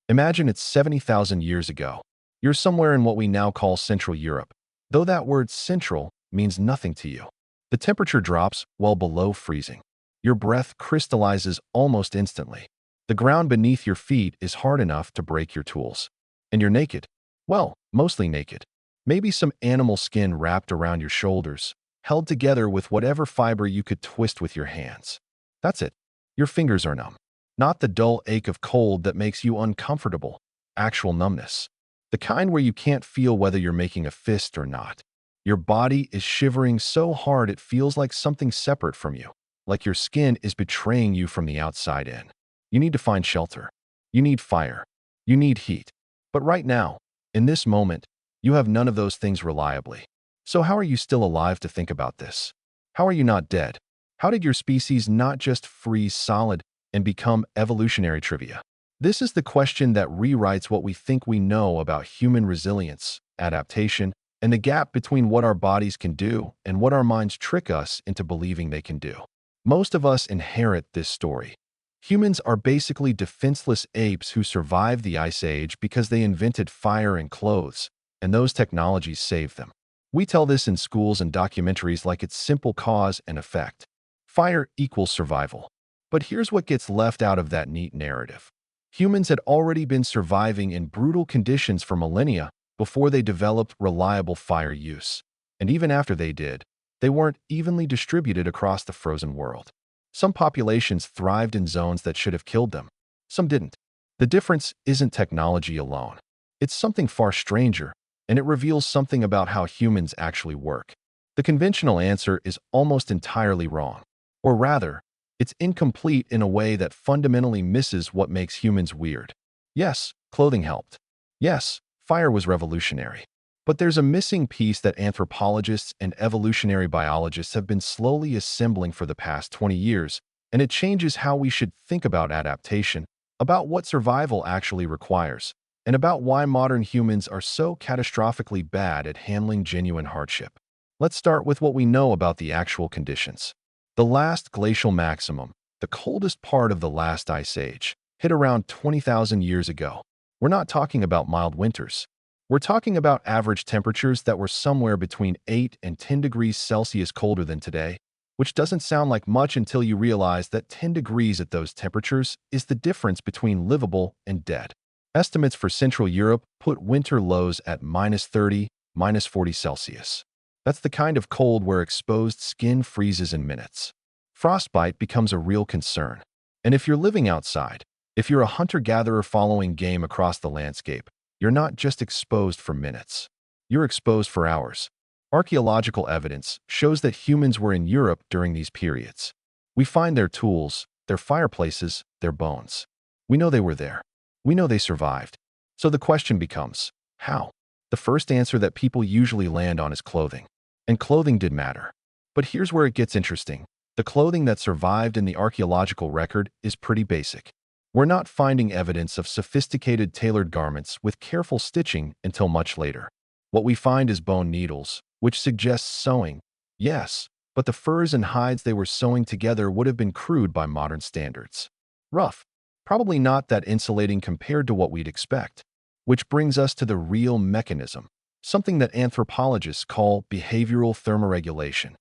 Imagine it's 70,000 years ago. You're somewhere in what we now call Central Europe, though that word central means nothing to you. The temperature drops well below freezing. Your breath crystallizes almost instantly. The ground beneath your feet is hard enough to break your tools. And you're naked. Well, mostly naked. Maybe some animal skin wrapped around your shoulders, held together with whatever fiber you could twist with your hands. That's it. Your fingers are numb. Not the dull ache of cold that makes you uncomfortable. Actual numbness. The kind where you can't feel whether you're making a fist or not. Your body is shivering so hard it feels like something separate from you, like your skin is betraying you from the outside in. You need to find shelter. You need fire. You need heat. But right now, in this moment, you have none of those things reliably. So how are you still alive to think about this? How are you not dead? How did your species not just freeze solid and become evolutionary trivia? This is the question that rewrites what we think we know about human resilience, adaptation, and the gap between what our bodies can do and what our minds trick us into believing they can do. Most of us inherit this story. Humans are basically defenseless apes who survived the Ice Age because they invented fire and clothes, and those technologies saved them. We tell this in schools and documentaries like it's simple cause and effect. Fire equals survival. But here's what gets left out of that neat narrative. Humans had already been surviving in brutal conditions for millennia before they developed reliable fire use. And even after they did, they weren't evenly distributed across the frozen world. Some populations thrived in zones that should have killed them. Some didn't. The difference isn't technology alone. It's something far stranger, and it reveals something about how humans actually work. The conventional answer is almost entirely wrong. Or rather, it's incomplete in a way that fundamentally misses what makes humans weird. Yes, clothing helped. Yes, fire was revolutionary. But there's a missing piece that anthropologists and evolutionary biologists have been slowly assembling for the past 20 years, and it changes how we should think about adaptation, about what survival actually requires, and about why modern humans are so catastrophically bad at handling genuine hardship. Let's start with what we know about the actual conditions. The last glacial maximum, the coldest part of the last ice age, hit around 20,000 years ago. We're not talking about mild winters. We're talking about average temperatures that were somewhere between 8 and 10 degrees Celsius colder than today, which doesn't sound like much until you realize that 10 degrees at those temperatures is the difference between livable and dead. Estimates for Central Europe put winter lows at -30, -40 Celsius. That's the kind of cold where exposed skin freezes in minutes. Frostbite becomes a real concern. And if you're living outside, if you're a hunter-gatherer following game across the landscape, you're not just exposed for minutes. You're exposed for hours. Archaeological evidence shows that humans were in Europe during these periods. We find their tools, their fireplaces, their bones. We know they were there. We know they survived. So the question becomes, how? The first answer that people usually land on is clothing. And clothing did matter. But here's where it gets interesting. The clothing that survived in the archaeological record is pretty basic. We're not finding evidence of sophisticated tailored garments with careful stitching until much later. What we find is bone needles, which suggests sewing. Yes, but the furs and hides they were sewing together would have been crude by modern standards. Rough. Probably not that insulating compared to what we'd expect. Which brings us to the real mechanism, something that anthropologists call behavioral thermoregulation.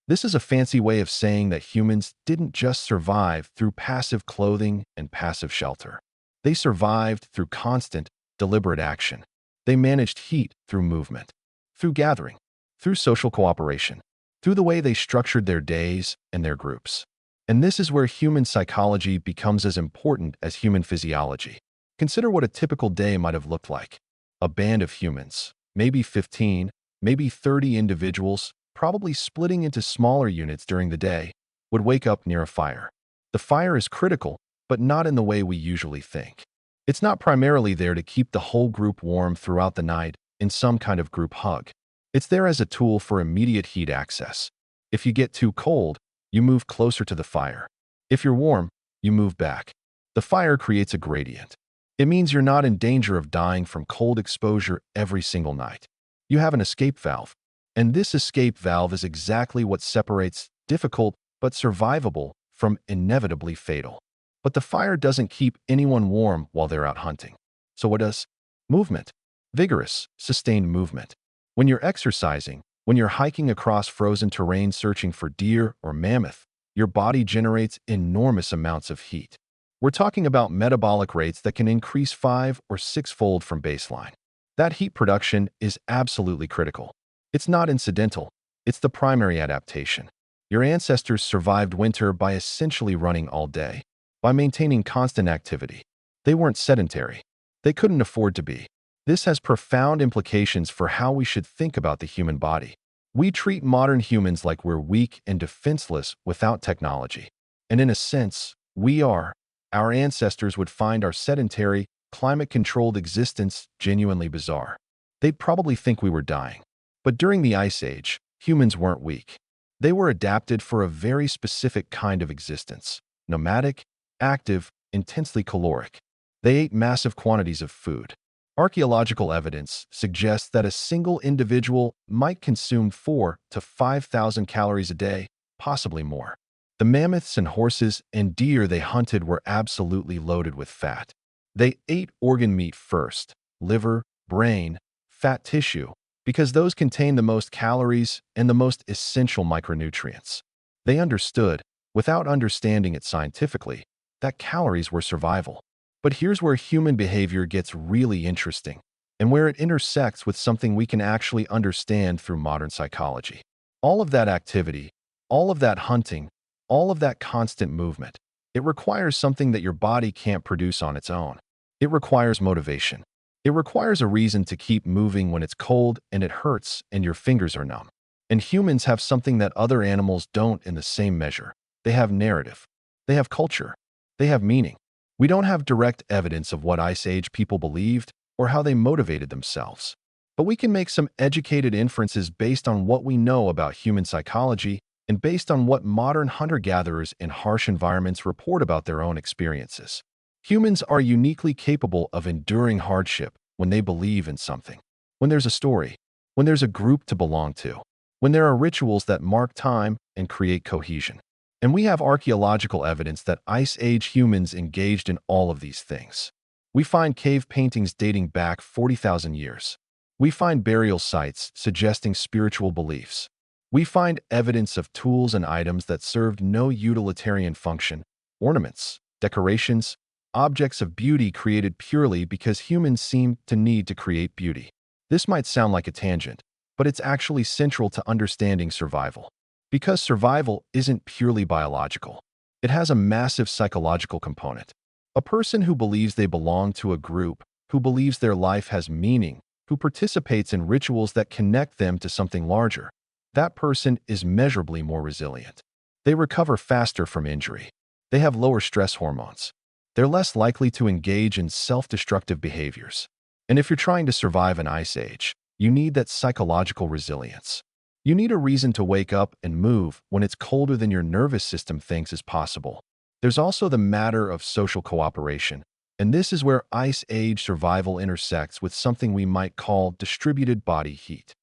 This is a fancy way of saying that humans didn't just survive through passive clothing and passive shelter. They survived through constant, deliberate action. They managed heat through movement, through gathering, through social cooperation, through the way they structured their days and their groups. And this is where human psychology becomes as important as human physiology. Consider what a typical day might have looked like. A band of humans, maybe 15, maybe 30 individuals, probably splitting into smaller units during the day, would wake up near a fire. The fire is critical, but not in the way we usually think. It's not primarily there to keep the whole group warm throughout the night in some kind of group hug. It's there as a tool for immediate heat access. If you get too cold, you move closer to the fire. If you're warm, you move back. The fire creates a gradient. It means you're not in danger of dying from cold exposure every single night. You have an escape valve. And this escape valve is exactly what separates difficult but survivable from inevitably fatal. But the fire doesn't keep anyone warm while they're out hunting. So what does movement? Vigorous, sustained movement. When you're exercising, when you're hiking across frozen terrain searching for deer or mammoth, your body generates enormous amounts of heat. We're talking about metabolic rates that can increase 5 or 6-fold from baseline. That heat production is absolutely critical. It's not incidental. It's the primary adaptation. Your ancestors survived winter by essentially running all day, by maintaining constant activity. They weren't sedentary. They couldn't afford to be. This has profound implications for how we should think about the human body. We treat modern humans like we're weak and defenseless without technology. And in a sense, we are. Our ancestors would find our sedentary, climate-controlled existence genuinely bizarre. They'd probably think we were dying. But during the Ice Age, humans weren't weak. They were adapted for a very specific kind of existence: nomadic, active, intensely caloric. They ate massive quantities of food. Archaeological evidence suggests that a single individual might consume 4 to 5,000 calories a day, possibly more. The mammoths and horses and deer they hunted were absolutely loaded with fat. They ate organ meat first: liver, brain, fat tissue, because those contain the most calories and the most essential micronutrients. They understood, without understanding it scientifically, that calories were survival. But here's where human behavior gets really interesting, and where it intersects with something we can actually understand through modern psychology. All of that activity, all of that hunting, all of that constant movement, it requires something that your body can't produce on its own. It requires motivation. It requires a reason to keep moving when it's cold and it hurts and your fingers are numb. And humans have something that other animals don't in the same measure. They have narrative. They have culture. They have meaning. We don't have direct evidence of what Ice Age people believed or how they motivated themselves. But we can make some educated inferences based on what we know about human psychology and based on what modern hunter-gatherers in harsh environments report about their own experiences. Humans are uniquely capable of enduring hardship when they believe in something. When there's a story, when there's a group to belong to, when there are rituals that mark time and create cohesion. And we have archaeological evidence that Ice Age humans engaged in all of these things. We find cave paintings dating back 40,000 years. We find burial sites suggesting spiritual beliefs. We find evidence of tools and items that served no utilitarian function: ornaments, decorations, objects of beauty created purely because humans seemed to need to create beauty. This might sound like a tangent, but it's actually central to understanding survival. Because survival isn't purely biological. It has a massive psychological component. A person who believes they belong to a group, who believes their life has meaning, who participates in rituals that connect them to something larger, that person is measurably more resilient. They recover faster from injury. They have lower stress hormones. They're less likely to engage in self-destructive behaviors. And if you're trying to survive an Ice Age, you need that psychological resilience. You need a reason to wake up and move when it's colder than your nervous system thinks is possible. There's also the matter of social cooperation, and this is where Ice Age survival intersects with something we might call distributed body heat.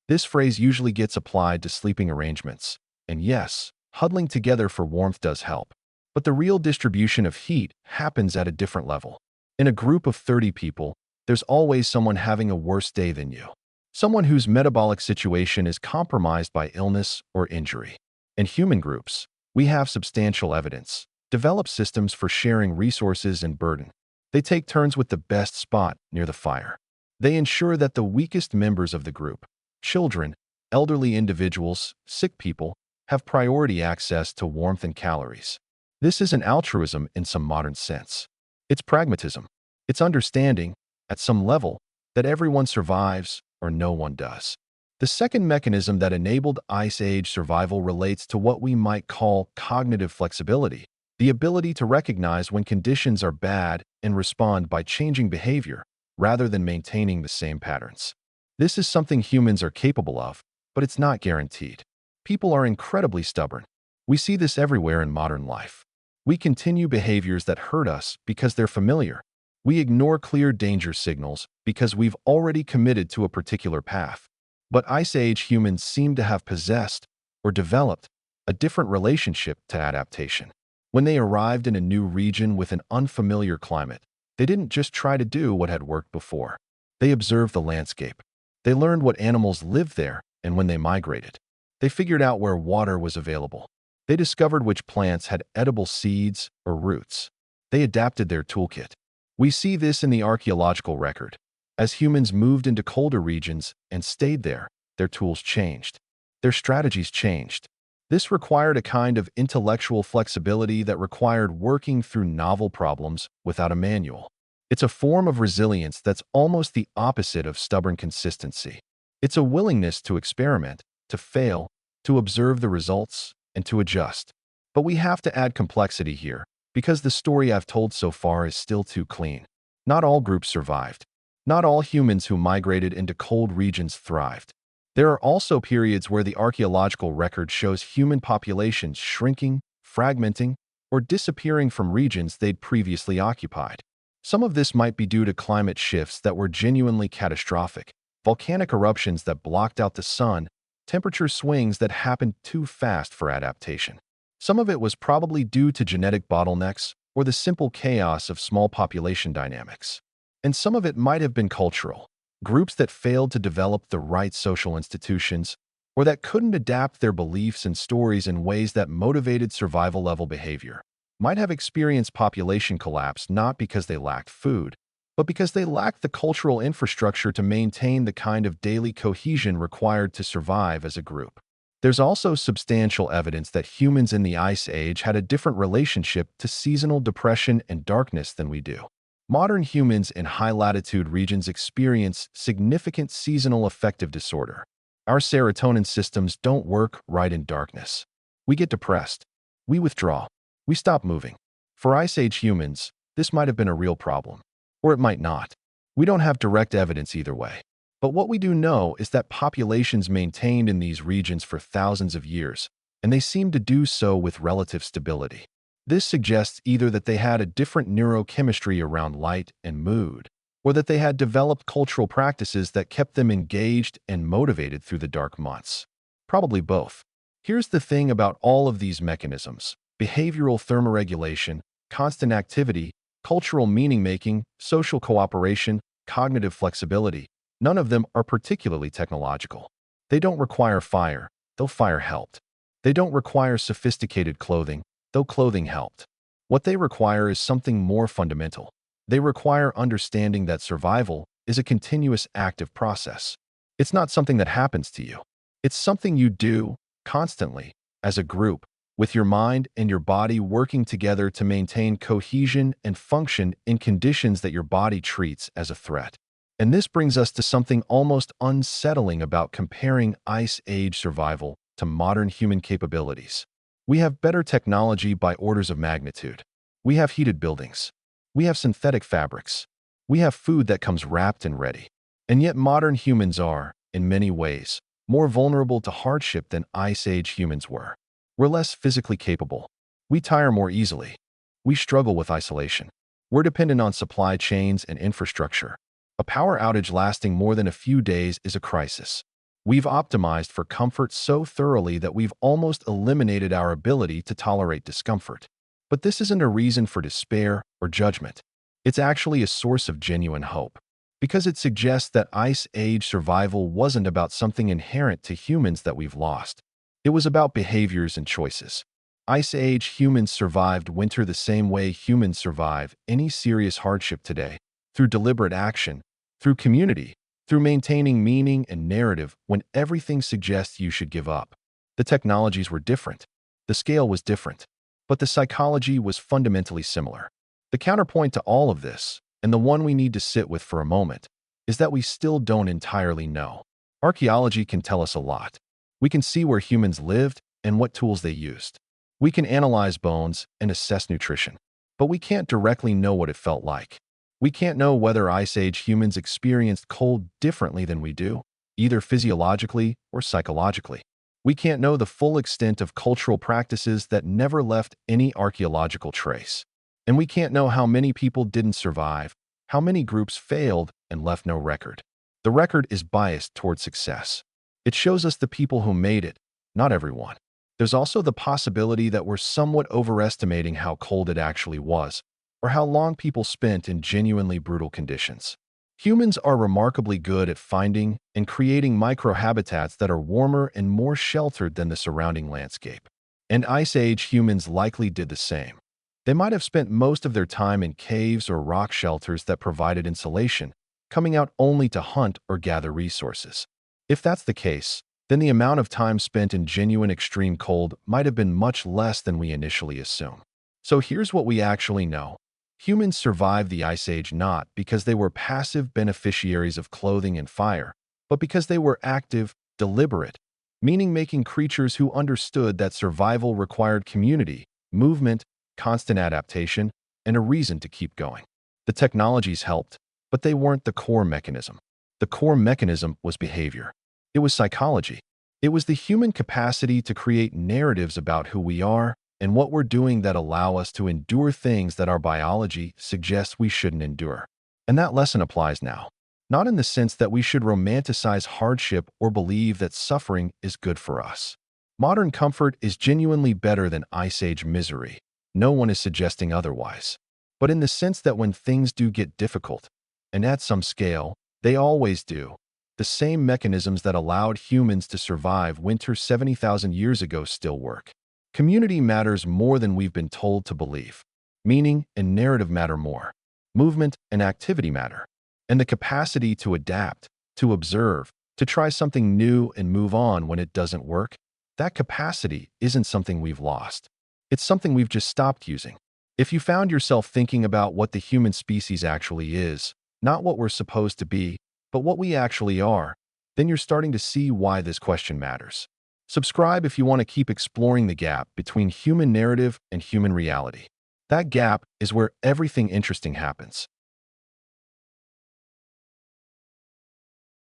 This phrase usually gets applied to sleeping arrangements, and yes, huddling together for warmth does help. But the real distribution of heat happens at a different level. In a group of 30 people, there's always someone having a worse day than you. Someone whose metabolic situation is compromised by illness or injury. In human groups, we have substantial evidence. Develop systems for sharing resources and burden. They take turns with the best spot near the fire. They ensure that the weakest members of the group, children, elderly individuals, sick people, have priority access to warmth and calories. This isn't altruism in some modern sense. It's pragmatism. It's understanding, at some level, that everyone survives or no one does. The second mechanism that enabled Ice Age survival relates to what we might call cognitive flexibility, the ability to recognize when conditions are bad and respond by changing behavior rather than maintaining the same patterns. This is something humans are capable of, but it's not guaranteed. People are incredibly stubborn. We see this everywhere in modern life. We continue behaviors that hurt us because they're familiar. We ignore clear danger signals because we've already committed to a particular path. But Ice Age humans seem to have possessed, or developed, a different relationship to adaptation. When they arrived in a new region with an unfamiliar climate, They didn't just try to do what had worked before. They observed the landscape. They learned what animals lived there and when they migrated. They figured out where water was available. They discovered which plants had edible seeds or roots. They adapted their toolkit. We see this in the archaeological record. As humans moved into colder regions and stayed there, their tools changed. Their strategies changed. This required a kind of intellectual flexibility that required working through novel problems without a manual. It's a form of resilience that's almost the opposite of stubborn consistency. It's a willingness to experiment, to fail, to observe the results, and to adjust. But we have to add complexity here, because the story I've told so far is still too clean. Not all groups survived. Not all humans who migrated into cold regions thrived. There are also periods where the archaeological record shows human populations shrinking, fragmenting, or disappearing from regions they'd previously occupied. Some of this might be due to climate shifts that were genuinely catastrophic, volcanic eruptions that blocked out the sun, temperature swings that happened too fast for adaptation. Some of it was probably due to genetic bottlenecks or the simple chaos of small population dynamics. And some of it might have been cultural. Groups that failed to develop the right social institutions, or that couldn't adapt their beliefs and stories in ways that motivated survival-level behavior, might have experienced population collapse not because they lacked food, but because they lacked the cultural infrastructure to maintain the kind of daily cohesion required to survive as a group. There's also substantial evidence that humans in the Ice Age had a different relationship to seasonal depression and darkness than we do. Modern humans in high-latitude regions experience significant seasonal affective disorder. Our serotonin systems don't work right in darkness. We get depressed. We withdraw. We stop moving. For Ice Age humans, this might have been a real problem. Or it might not. We don't have direct evidence either way. But what we do know is that populations maintained in these regions for thousands of years, and they seem to do so with relative stability. This suggests either that they had a different neurochemistry around light and mood, or that they had developed cultural practices that kept them engaged and motivated through the dark months. Probably both. Here's the thing about all of these mechanisms: behavioral thermoregulation, constant activity, cultural meaning-making, social cooperation, cognitive flexibility. None of them are particularly technological. They don't require fire, though fire helped. They don't require sophisticated clothing, though clothing helped. What they require is something more fundamental. They require understanding that survival is a continuous active process. It's not something that happens to you. It's something you do, constantly, as a group, with your mind and your body working together to maintain cohesion and function in conditions that your body treats as a threat. And this brings us to something almost unsettling about comparing Ice Age survival to modern human capabilities. We have better technology by orders of magnitude. We have heated buildings. We have synthetic fabrics. We have food that comes wrapped and ready. And yet modern humans are, in many ways, more vulnerable to hardship than Ice Age humans were. We're less physically capable. We tire more easily. We struggle with isolation. We're dependent on supply chains and infrastructure. A power outage lasting more than a few days is a crisis. We've optimized for comfort so thoroughly that we've almost eliminated our ability to tolerate discomfort. But this isn't a reason for despair or judgment. It's actually a source of genuine hope, because it suggests that Ice Age survival wasn't about something inherent to humans that we've lost. It was about behaviors and choices. Ice Age humans survived winter the same way humans survive any serious hardship today, through deliberate action, through community, through maintaining meaning and narrative when everything suggests you should give up. The technologies were different. The scale was different. But the psychology was fundamentally similar. The counterpoint to all of this, and the one we need to sit with for a moment, is that we still don't entirely know. Archaeology can tell us a lot. We can see where humans lived and what tools they used. We can analyze bones and assess nutrition. But we can't directly know what it felt like. We can't know whether Ice Age humans experienced cold differently than we do, either physiologically or psychologically. We can't know the full extent of cultural practices that never left any archaeological trace. And we can't know how many people didn't survive, how many groups failed and left no record. The record is biased toward success. It shows us the people who made it, not everyone. There's also the possibility that we're somewhat overestimating how cold it actually was. or how long people spent in genuinely brutal conditions. Humans are remarkably good at finding and creating microhabitats that are warmer and more sheltered than the surrounding landscape. And Ice Age humans likely did the same. They might have spent most of their time in caves or rock shelters that provided insulation, coming out only to hunt or gather resources. If that's the case, then the amount of time spent in genuine extreme cold might have been much less than we initially assume. So here's what we actually know. Humans survived the Ice Age not because they were passive beneficiaries of clothing and fire, but because they were active, deliberate, meaning-making creatures who understood that survival required community, movement, constant adaptation, and a reason to keep going. The technologies helped, but they weren't the core mechanism. The core mechanism was behavior. It was psychology. It was the human capacity to create narratives about who we are and what we're doing that allow us to endure things that our biology suggests we shouldn't endure. And that lesson applies now. Not in the sense that we should romanticize hardship or believe that suffering is good for us. Modern comfort is genuinely better than Ice Age misery. No one is suggesting otherwise. But in the sense that when things do get difficult, and at some scale, they always do, the same mechanisms that allowed humans to survive winter 70,000 years ago still work. Community matters more than we've been told to believe. Meaning and narrative matter more. Movement and activity matter. And the capacity to adapt, to observe, to try something new and move on when it doesn't work, that capacity isn't something we've lost. It's something we've just stopped using. If you found yourself thinking about what the human species actually is, not what we're supposed to be, but what we actually are, then you're starting to see why this question matters. Subscribe if you want to keep exploring the gap between human narrative and human reality. That gap is where everything interesting happens.